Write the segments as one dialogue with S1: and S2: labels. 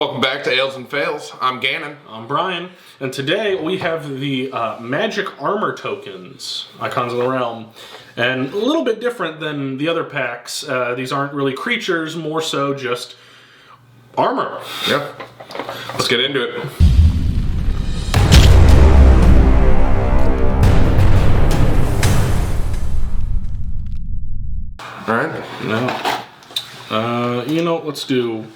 S1: Welcome back to Ales and Fails. I'm Gannon.
S2: I'm Brian, and today we have the magic armor tokens, Icons of the Realm, and a little bit different than the other packs. These aren't really creatures, more so just armor.
S1: Yeah. Let's get into it. Alright.
S2: Now, let's do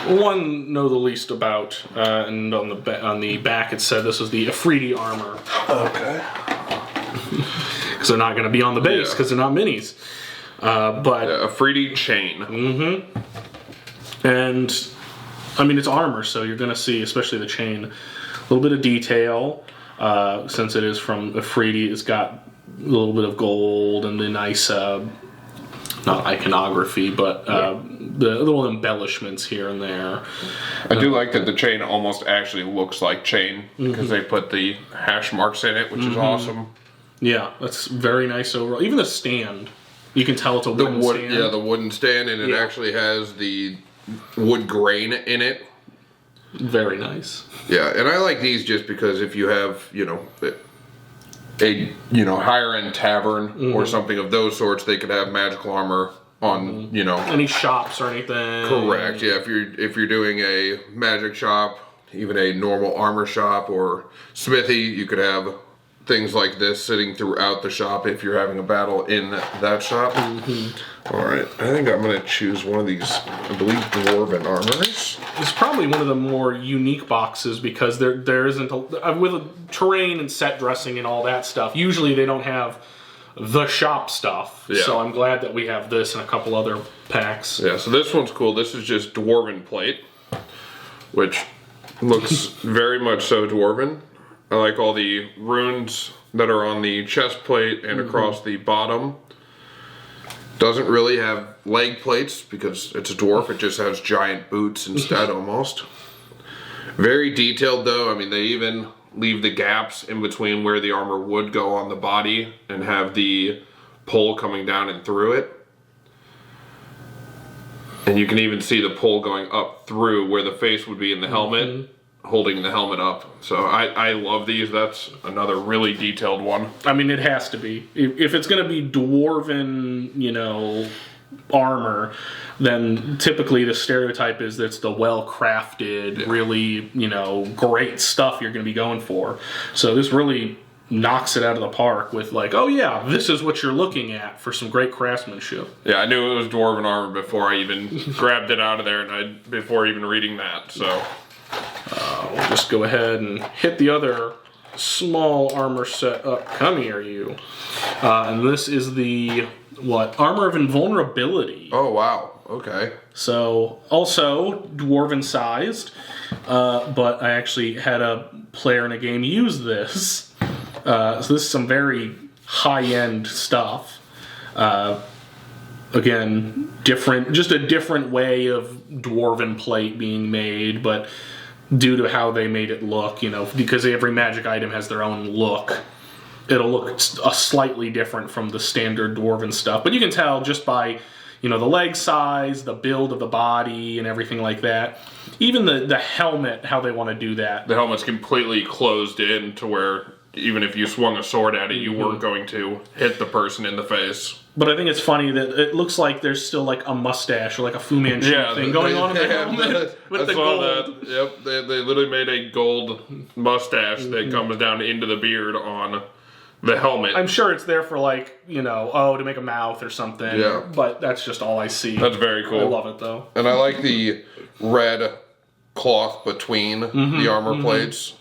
S2: one know the least about, and on the back it said this was the Efreeti armor.
S1: Okay.
S2: Because they're not going to be on the base because they're not minis.
S1: Efreeti Chain.
S2: Mm-hmm. And I mean, it's armor, so you're going to see, especially the chain, a little bit of detail. Since it is from Efreeti, it's got a little bit of gold and the nice, not iconography, but the little embellishments here and there.
S1: I do like that the chain almost actually looks like chain because they put the hash marks in it, which is awesome.
S2: Yeah, that's very nice overall. Even the stand, you can tell it's a wooden stand.
S1: Yeah, the wooden stand, and it actually has the wood grain in it.
S2: Very nice.
S1: Yeah, and I like these just because if you have, a higher end tavern or something of those sorts, they could have magical armor on
S2: any shops or anything.
S1: Correct. Yeah, if you're doing a magic shop, even a normal armor shop or smithy, you could have things like this sitting throughout the shop if you're having a battle in that shop. All right, I think I'm going to choose one of these, I believe, Dwarven armors.
S2: It's probably one of the more unique boxes because there isn't, with a terrain and set dressing and all that stuff, usually they don't have the shop stuff. Yeah. So I'm glad that we have this and a couple other packs.
S1: Yeah, so this one's cool. This is just Dwarven Plate, which looks very much so Dwarven. I like all the runes that are on the chest plate and across the bottom. Doesn't really have leg plates because it's a dwarf. It just has giant boots instead almost. Very detailed though. I mean, they even leave the gaps in between where the armor would go on the body and have the pole coming down and through it. And you can even see the pole going up through where the face would be in the helmet. Holding the helmet up. So I love these. That's another really detailed one.
S2: I mean, it has to be. If it's going to be Dwarven, armor, then typically the stereotype is that it's the well-crafted, really, great stuff you're going to be going for. So this really knocks it out of the park with like, oh yeah, this is what you're looking at for some great craftsmanship.
S1: Yeah, I knew it was Dwarven armor before I even grabbed it out of there, and before even reading that, so...
S2: we'll just go ahead and hit the other small armor set up. Come here, you. And this is the, Armor of Invulnerability.
S1: Oh, wow. Okay.
S2: So, also Dwarven sized, but I actually had a player in a game use this. So this is some very high-end stuff. Again, just a different way of Dwarven Plate being made, but due to how they made it look, because every magic item has their own look, it'll look slightly different from the standard Dwarven stuff. But you can tell just by, the leg size, the build of the body, and everything like that. Even the helmet, how they want to do that.
S1: The helmet's completely closed in to where even if you swung a sword at it, you weren't going to hit the person in the face.
S2: But I think it's funny that it looks like there's still like a mustache or like a Fu Manchu thing going on in the helmet with the gold.
S1: That. Yep, they literally made a gold mustache that comes down into the beard on the helmet.
S2: I'm sure it's there for like, to make a mouth or something.
S1: Yeah.
S2: But that's just all I see.
S1: That's very cool.
S2: I love it though.
S1: And I like the red cloth between the armor plates.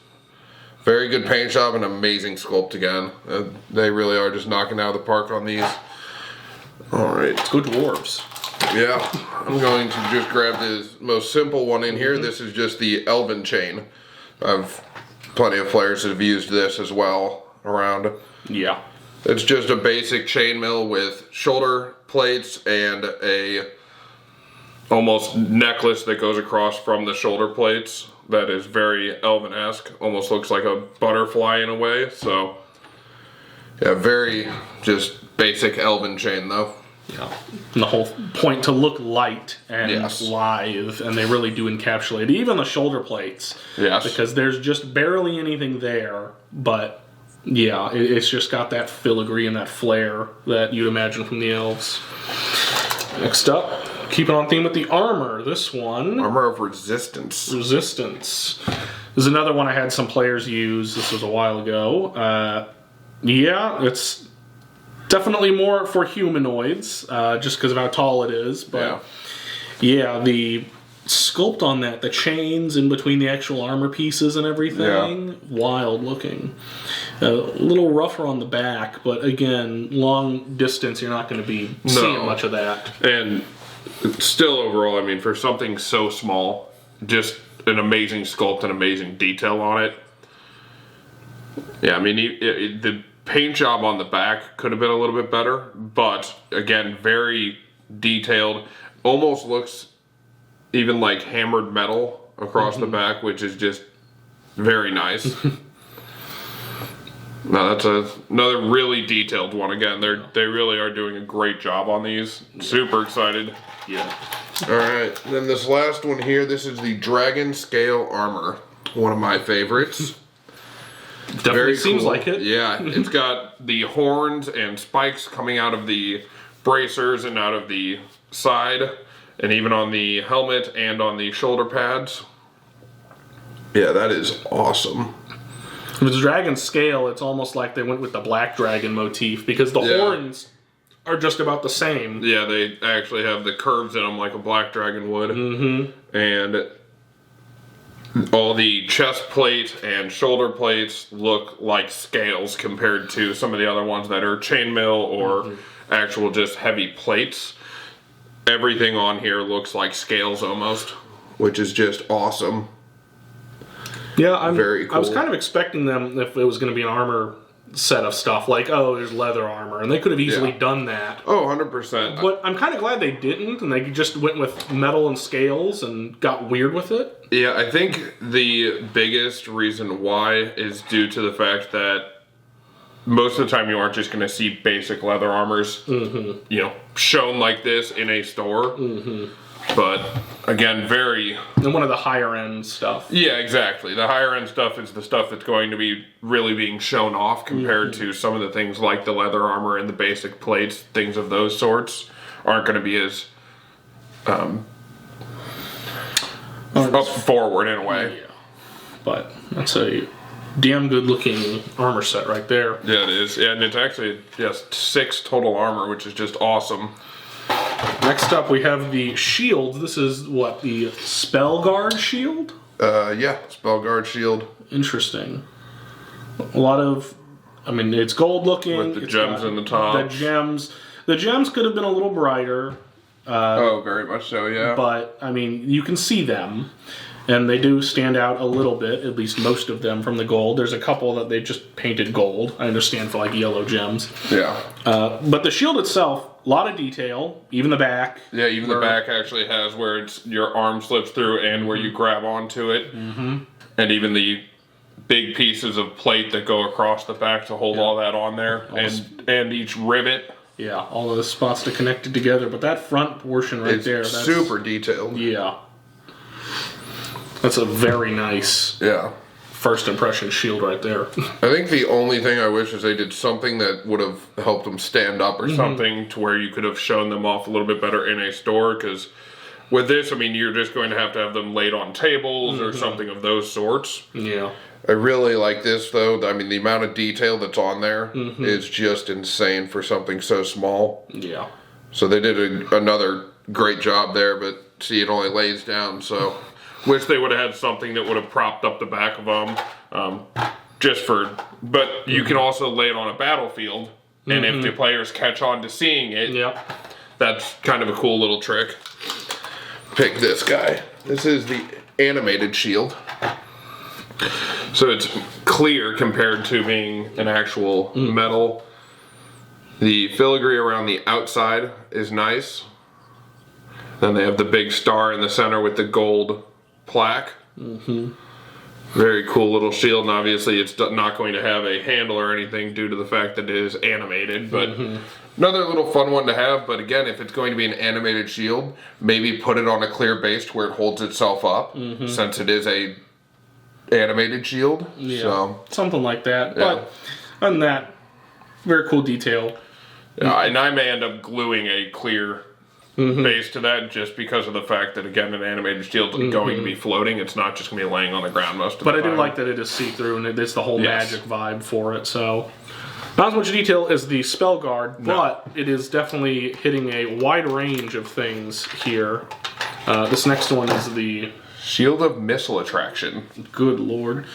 S1: Very good paint job and amazing sculpt again. They really are just knocking out of the park on these. Alright.
S2: Let's go dwarves.
S1: Yeah. I'm going to just grab the most simple one in here. This is just the Elven Chain. I've plenty of players that have used this as well around.
S2: Yeah.
S1: It's just a basic chainmail with shoulder plates and a almost necklace that goes across from the shoulder plates. That is very Elven-esque. Almost looks like a butterfly in a way. So, yeah, very just basic Elven chain though.
S2: Yeah. And the whole point to look light and live, and they really do encapsulate it. Even the shoulder plates.
S1: Yes.
S2: Because there's just barely anything there, but yeah, it's just got that filigree and that flair that you'd imagine from the elves. Next up, keeping on theme with the armor, this one.
S1: Armor of Resistance.
S2: Resistance. This is another one I had some players use. This was a while ago. Yeah, it's definitely more for humanoids, just because of how tall it is. But yeah, the sculpt on that, the chains in between the actual armor pieces and everything, wild looking. A little rougher on the back, but again, long distance, you're not going to be seeing much of that.
S1: And still overall, I mean, for something so small, just an amazing sculpt and amazing detail on it. Yeah, I mean, the paint job on the back could have been a little bit better, but again, very detailed. Almost looks even like hammered metal across the back, which is just very nice. No, that's another really detailed one. Again, they really are doing a great job on these. Super excited.
S2: Yeah.
S1: All right, then this last one here, this is the Dragon Scale Armor. One of my favorites.
S2: Definitely
S1: Very
S2: seems
S1: cool.
S2: like it.
S1: Yeah, it's got the horns and spikes coming out of the bracers and out of the side, and even on the helmet and on the shoulder pads. Yeah, that is awesome.
S2: With the dragon scale, it's almost like they went with the black dragon motif, because the horns are just about the same.
S1: Yeah, they actually have the curves in them like a black dragon would. And all the chest plate and shoulder plates look like scales compared to some of the other ones that are chainmail or actual just heavy plates. Everything on here looks like scales almost, which is just awesome.
S2: Yeah,
S1: very cool.
S2: I was kind of expecting them, if it was going to be an armor set of stuff, like, oh, there's leather armor, and they could have easily done that.
S1: Oh, 100%.
S2: But I'm kind of glad they didn't, and they just went with metal and scales and got weird with it.
S1: Yeah, I think the biggest reason why is due to the fact that most of the time you aren't just going to see basic leather armors, you know, shown like this in a store. But again, very...
S2: And one of the higher end stuff.
S1: Yeah, exactly. The higher end stuff is the stuff that's going to be really being shown off compared to some of the things like the leather armor and the basic plates, things of those sorts aren't going to be as up forward in a way.
S2: Yeah. But that's a damn good looking armor set right there.
S1: Yeah, it is. Yeah, and it's actually just 6 total armor, which is just awesome.
S2: Next up, we have the shield. This is what, the Spellguard Shield?
S1: Yeah, Spellguard Shield.
S2: Interesting. A lot of, I mean, it's gold looking.
S1: With the gems in the top.
S2: The gems could have been a little brighter.
S1: Oh, very much so, yeah.
S2: But, I mean, you can see them. And they do stand out a little bit, at least most of them, from the gold. There's a couple that they just painted gold. I understand for, like, yellow gems.
S1: Yeah.
S2: But the shield itself, a lot of detail. Even the back.
S1: Yeah, even the back actually has where it's your arm slips through and where you grab onto it. And even the big pieces of plate that go across the back to hold all that on there. And each rivet.
S2: Yeah, all those spots to connect it together. But that front portion right there, that's
S1: super detailed.
S2: Yeah. That's a very nice first impression shield right there.
S1: I think the only thing I wish is they did something that would have helped them stand up or something to where you could have shown them off a little bit better in a store, because with this, I mean, you're just going to have them laid on tables or something of those sorts.
S2: Yeah.
S1: I really like this, though. I mean, the amount of detail that's on there is just insane for something so small.
S2: Yeah.
S1: So they did another great job there, but see, it only lays down, so... Wish they would have had something that would have propped up the back of them, but you can also lay it on a battlefield, and if the players catch on to seeing it, that's kind of a cool little trick. Pick this guy. This is the animated shield. So it's clear compared to being an actual metal. The filigree around the outside is nice. Then they have the big star in the center with the gold plaque. Very cool little shield, and obviously it's not going to have a handle or anything due to the fact that it is animated, but another little fun one to have. But again, if it's going to be an animated shield, maybe put it on a clear base to where it holds itself up, since it is a animated shield.
S2: Yeah,
S1: so
S2: something like that. But other than that, very cool detail.
S1: Yeah, and I may end up gluing a clear base to that just because of the fact that, again, an animated shield is going to be floating. It's not just going to be laying on the ground most of the time.
S2: But I do like that it is see-through, and it's the whole magic vibe for it. So, not as much detail as the Spellguard, but it is definitely hitting a wide range of things here. This next one is the
S1: Shield of Missile Attraction.
S2: Good lord.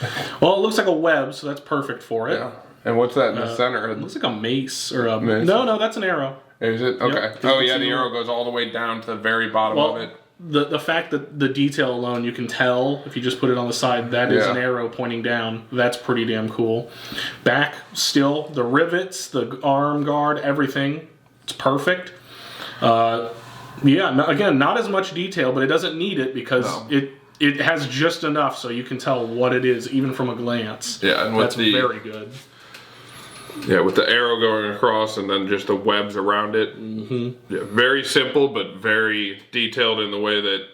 S2: Well, it looks like a web, so that's perfect for it.
S1: Yeah. And what's that in the center?
S2: It looks like a mace or a no, that's an arrow.
S1: Is it? Okay.
S2: Yep.
S1: Oh yeah, the arrow goes all the way down to the very bottom of it.
S2: The fact that the detail alone, you can tell if you just put it on the side, that is an arrow pointing down. That's pretty damn cool. Back, still, the rivets, the arm guard, everything, it's perfect. Again, not as much detail, but it doesn't need it because it has just enough so you can tell what it is, even from a glance.
S1: Yeah, and
S2: that's very good.
S1: Yeah, with the arrow going across and then just the webs around it. Yeah, very simple, but very detailed in the way that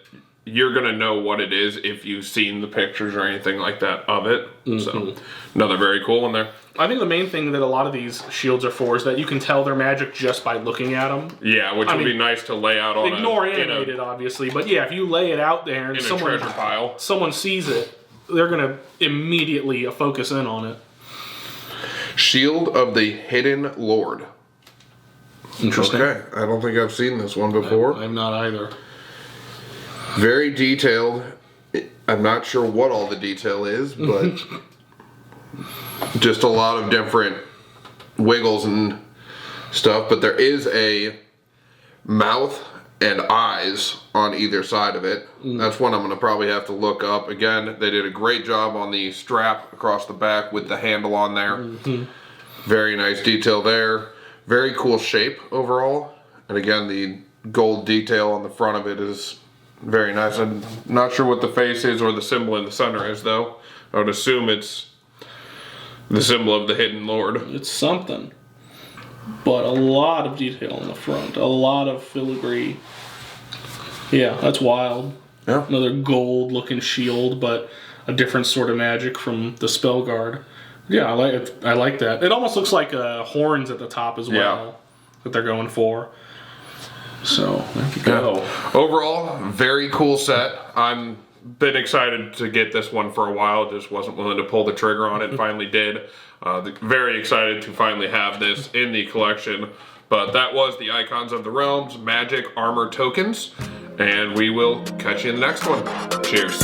S1: you're going to know what it is if you've seen the pictures or anything like that of it. So, another very cool one there.
S2: I think the main thing that a lot of these shields are for is that you can tell they're magic just by looking at them.
S1: Yeah, which would be nice to lay out on
S2: ignore animated, obviously, but yeah, if you lay it out there and
S1: a treasure pile,
S2: someone sees it, they're going to immediately focus in on it.
S1: Shield of the Hidden Lord.
S2: Interesting.
S1: Okay, I don't think I've seen this one before.
S2: I'm not either.
S1: Very detailed. I'm not sure what all the detail is, but just a lot of different wiggles and stuff. But there is a mouth and eyes on either side of it. That's one I'm going to probably have to look up. Again, they did a great job on the strap across the back with the handle on there. Very nice detail there. Very cool shape overall. And again, the gold detail on the front of it is very nice. I'm not sure what the face is or the symbol in the center is, though. I would assume it's the symbol of the Hidden Lord.
S2: It's something. But a lot of detail on the front. A lot of filigree. Yeah, that's wild.
S1: Yeah.
S2: Another gold-looking shield, but a different sort of magic from the Spellguard. Yeah, I like it. I like that. It almost looks like horns at the top as well that they're going for. So, there you go.
S1: Overall, very cool set. I'm been excited to get this one for a while. Just wasn't willing to pull the trigger on it. Finally did. Very excited to finally have this in the collection. But that was the Icons of the Realms Magic Armor Tokens. And we will catch you in the next one. Cheers.